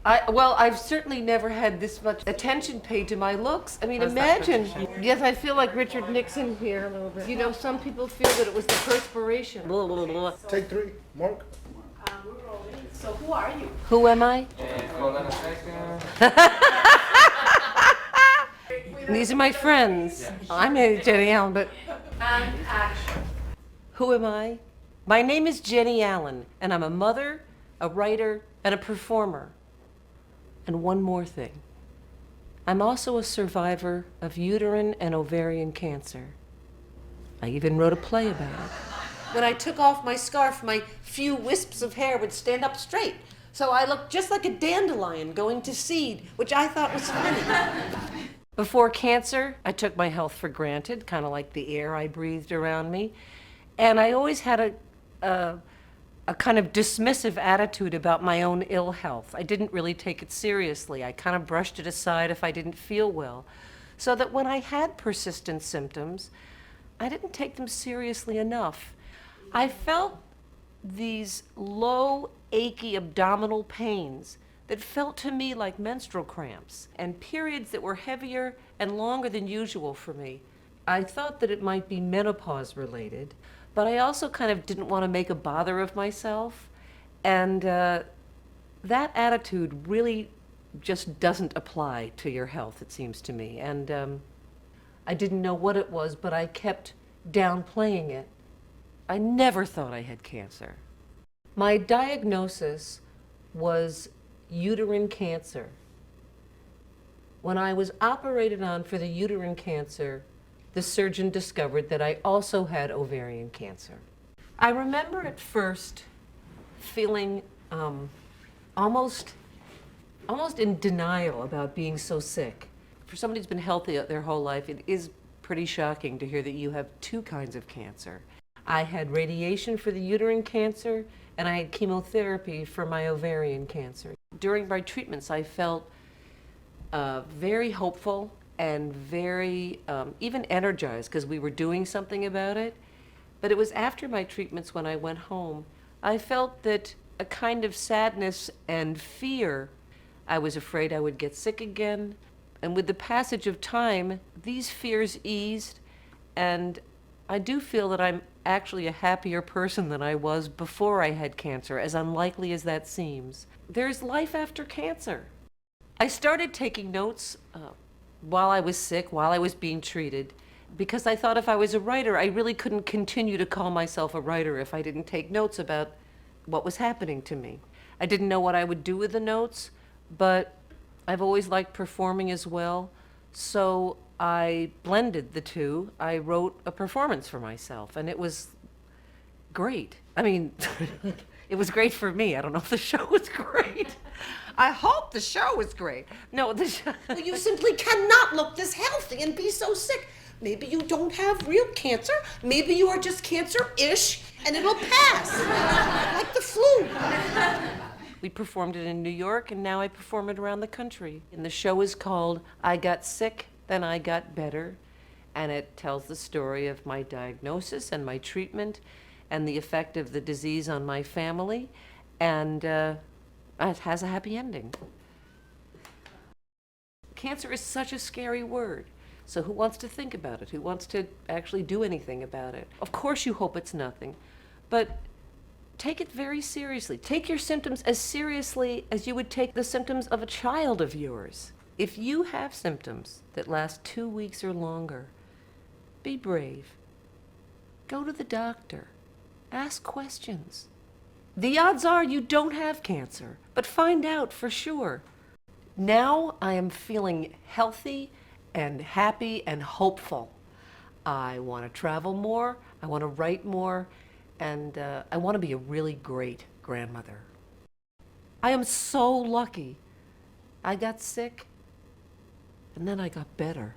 Well, I've certainly never had this much attention paid to my looks. I mean, imagine. Yes, I feel like Richard Nixon here a little bit. You know, some people feel that it was the perspiration. Blah, blah, blah. Take 3, Mark. We're rolling. So who are you? Who am I? Hold on a second. These are my friends. I'm Jenny Allen, but And action. who am I? My name is Jenny Allen, and I'm a mother, a writer, and a performer. And one more thing. I'm also a survivor of uterine and ovarian cancer. I even wrote a play about it. When I took off my scarf, my few wisps of hair would stand up straight. So I looked just like a dandelion going to seed, which I thought was funny. Before cancer, I took my health for granted, kind of like the air I breathed around me. And I always had a kind of dismissive attitude about my own ill health. I didn't really take it seriously. I kind of brushed it aside if I didn't feel well. So that when I had persistent symptoms, I didn't take them seriously enough. I felt these low, achy abdominal pains that felt to me like menstrual cramps, and periods that were heavier and longer than usual for me. I thought that it might be menopause related, but I also kind of didn't want to make a bother of myself. And that attitude really just doesn't apply to your health, it seems to me. And I didn't know what it was, but I kept downplaying it. I never thought I had cancer. My diagnosis was uterine cancer. When I was operated on for the uterine cancer, the surgeon discovered that I also had ovarian cancer. I remember at first feeling almost in denial about being so sick. For somebody who's been healthy their whole life, it is pretty shocking to hear that you have 2 kinds of cancer. I had radiation for the uterine cancer, and I had chemotherapy for my ovarian cancer. During my treatments, I felt very hopeful and very even energized because we were doing something about it. But it was after my treatments when I went home, I felt that a kind of sadness and fear. I was afraid I would get sick again. And with the passage of time, these fears eased, and I do feel that I'm actually a happier person than I was before I had cancer, as unlikely as that seems. There's life after cancer. I started taking notes while I was sick, while I was being treated, because I thought if I was a writer, I really couldn't continue to call myself a writer if I didn't take notes about what was happening to me. I didn't know what I would do with the notes, but I've always liked performing as well, so I blended the two. I wrote a performance for myself, and it was great. I mean, it was great for me. I don't know if the show was great. I hope the show was great. No, the show. You simply cannot look this healthy and be so sick. Maybe you don't have real cancer. Maybe you are just cancer-ish, and it'll pass, like the flu. We performed it in New York, and now I perform it around the country. And the show is called I Got Sick, Then I Got Better, and it tells the story of my diagnosis and my treatment and the effect of the disease on my family, and it has a happy ending. Cancer is such a scary word. So who wants to think about it? Who wants to actually do anything about it? Of course you hope it's nothing, but take it very seriously. Take your symptoms as seriously as you would take the symptoms of a child of yours. If you have symptoms that last 2 weeks or longer, be brave. Go to the doctor. Ask questions. The odds are you don't have cancer, but find out for sure. Now I am feeling healthy and happy and hopeful. I want to travel more, I want to write more, and I want to be a really great grandmother. I am so lucky. I got sick, and then I got better.